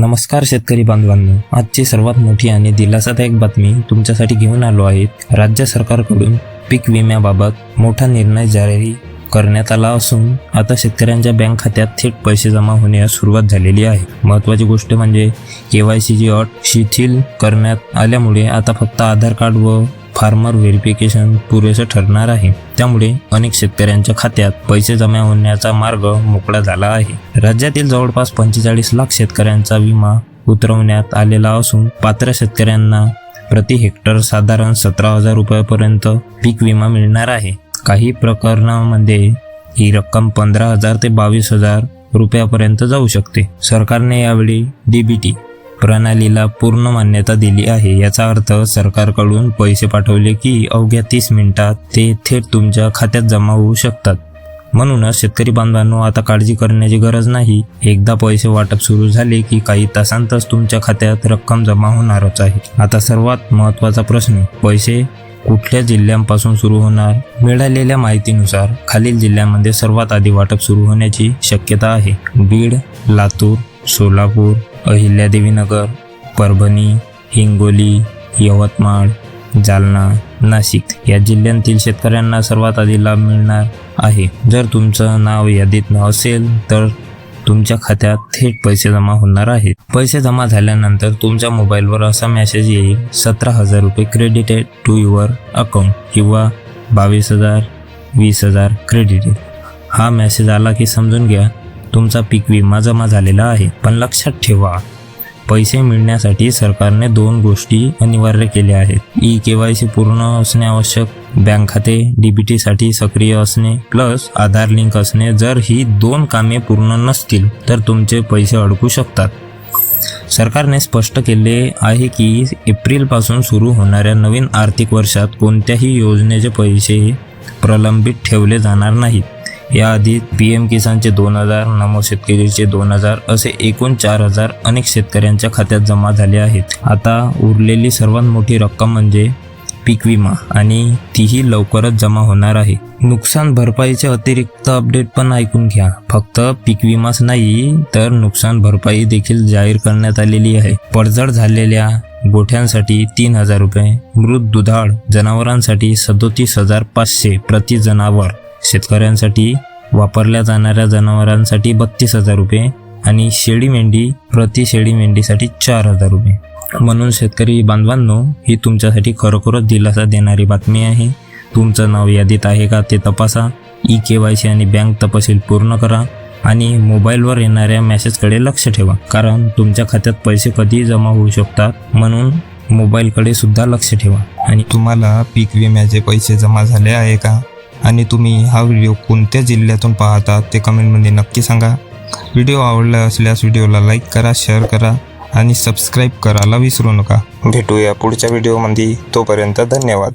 नमस्कार शेतकरी बांधवांनो, आजची सर्वात मोठी आणि दिलासादायक बातमी तुमच्यासाठी घेऊन आलो आहे। राज्य सरकारकडून पीक विम्याबाबत मोठा निर्णय जारी करण्यात आला असून आता शेतकऱ्यांच्या बँक खात्यात थेट पैसे जमा होण्यास सुरुवात झालेली आहे। महत्त्वाची गोष्ट म्हणजे KYCची अट शिथिल करण्यात आल्यामुळे आता फक्त आधार कार्ड व फार्मर व्हेरिफिकेशन पुरेसं ठरणार आहे। त्यामुळे अनेक शेतकऱ्यांच्या खात्यात पैसे जमा होण्याचा मार्ग मोकळा झाला आहे। राज्यातील जवळपास 45 लाख शेतकऱ्यांचा विमा उतरवण्यात आलेला असून पात्र शेतकऱ्यांना प्रति हेक्टर साधारण 17,000 रुपयापर्यंत पीक विमा मिळणार आहे। काही प्रकरणांमध्ये ही रक्कम 15,000 ते 22,000 रुपयापर्यंत जाऊ शकते। सरकारने यावेळी DBT प्रणालीला पूर्ण मान्यता दिली आहे। याचा अर्थ सरकारकडून पैसे पाठवले की अवघ्या 30 मिनिटात ते थेट तुमच्या खात्यात जमा होऊ शकतात। म्हणूनच शेतकरी बांधवांनो, आता काळजी करण्याची गरज नाही। एकदा पैसे वाटप सुरू झाले की काही तासांतच तुमच्या खात्यात रक्कम जमा होणारच आहे। आता सर्वात महत्त्वाचा प्रश्न, पैसे कुठल्या जिल्ह्यांपासून सुरू होणार? मिळालेल्या माहितीनुसार खालील जिल्ह्यांमध्ये सर्वात आधी वाटप सुरू होण्याची शक्यता आहे। बीड, लातूर, सोलापूर, अहिल्यादेवीनगर, परभणी, हिंगोली, यवतमाळ, जालना, नाशिक या जिल्ह्यांतील शेतकऱ्यांना सर्वात आधी लाभ मिळणार आहे। जर तुमचं नाव यादीत नसेल तर तुमच्या खात्यात थेट पैसे जमा होणार आहेत। पैसे जमा झाल्यानंतर तुमच्या मोबाईलवर असा मेसेज येईल, 17,000 रुपये क्रेडिटेड टू युअर अकाउंट किंवा 22,000, 20,000 क्रेडिटेड। हा मेसेज आला की समजून घ्या तुमचा पीक विमा जमा झालेला आहे। पण लक्षात ठेवा, पैसे मिळण्यासाठी सरकारने 2 गोष्टी अनिवार्य केल्या आहेत। KYC पूर्ण असणे आवश्यक, बँक खाते DBT साठी सक्रिय असणे प्लस आधार लिंक असणे। जर ही 2 कामे पूर्ण नसतील तर तुमचे पैसे अडकू शकतात। सरकारने स्पष्ट केले आहे की एप्रिलपासून सुरू होणाऱ्या नवीन आर्थिक वर्षात कोणत्याही योजनेचे पैसे प्रलंबित ठेवले जाणार नाहीत। याआधी PM किसानचे 2,000, नमो शेतकरीचे 2,000 असे एकूण 4,000 अनेक शेतकऱ्यांच्या खात्यात जमा झाले आहेत। आता उरलेली सर्वात मोठी रक्कम म्हणजे पीक विमा आणि तीही लवकरच जमा होणार आहे। नुकसान भरपाईचे अतिरिक्त अपडेट पण ऐकून घ्या। फक्त पीक विमाच नाही तर नुकसान भरपाई देखील जाहीर करण्यात आलेली आहे। पडझड झालेल्या गोठ्यांसाठी 3,000 रुपये, मृत दुधाळ जनावरांसाठी 37,500 प्रति जनावर, शेतकऱ्यांसाठी वापरल्या जाणाऱ्या जनावरांसाठी 32,000 रुपये आणि शेळी मेंढी प्रति शेळी मेंढीसाठी 4,000 रुपये। म्हणून शेतकरी बांधवांनो, ही तुमच्यासाठी खरोखरच दिलासा देणारी बातमी आहे। तुमचं नाव यादीत आहे का ते तपासा, KYC आणि बँक तपशील पूर्ण करा आणि मोबाईलवर येणाऱ्या मेसेजकडे लक्ष ठेवा, कारण तुमच्या खात्यात पैसे कधीही जमा होऊ शकतात। म्हणून मोबाईलकडे सुद्धा लक्ष ठेवा। आणि तुम्हाला पीक विम्याचे पैसे जमा झाले आहे का? आणि तुम्ही हा व्हिडिओ कोणत्या जिल्ह्यातून पाहता ते कमेंटमध्ये नक्की सांगा। व्हिडिओ आवडला असल्यास व्हिडिओला लाईक करा, शेअर करा आणि सबस्क्राईब करायला विसरू नका। भेटूया पुढच्या व्हिडिओमध्ये, तोपर्यंत धन्यवाद।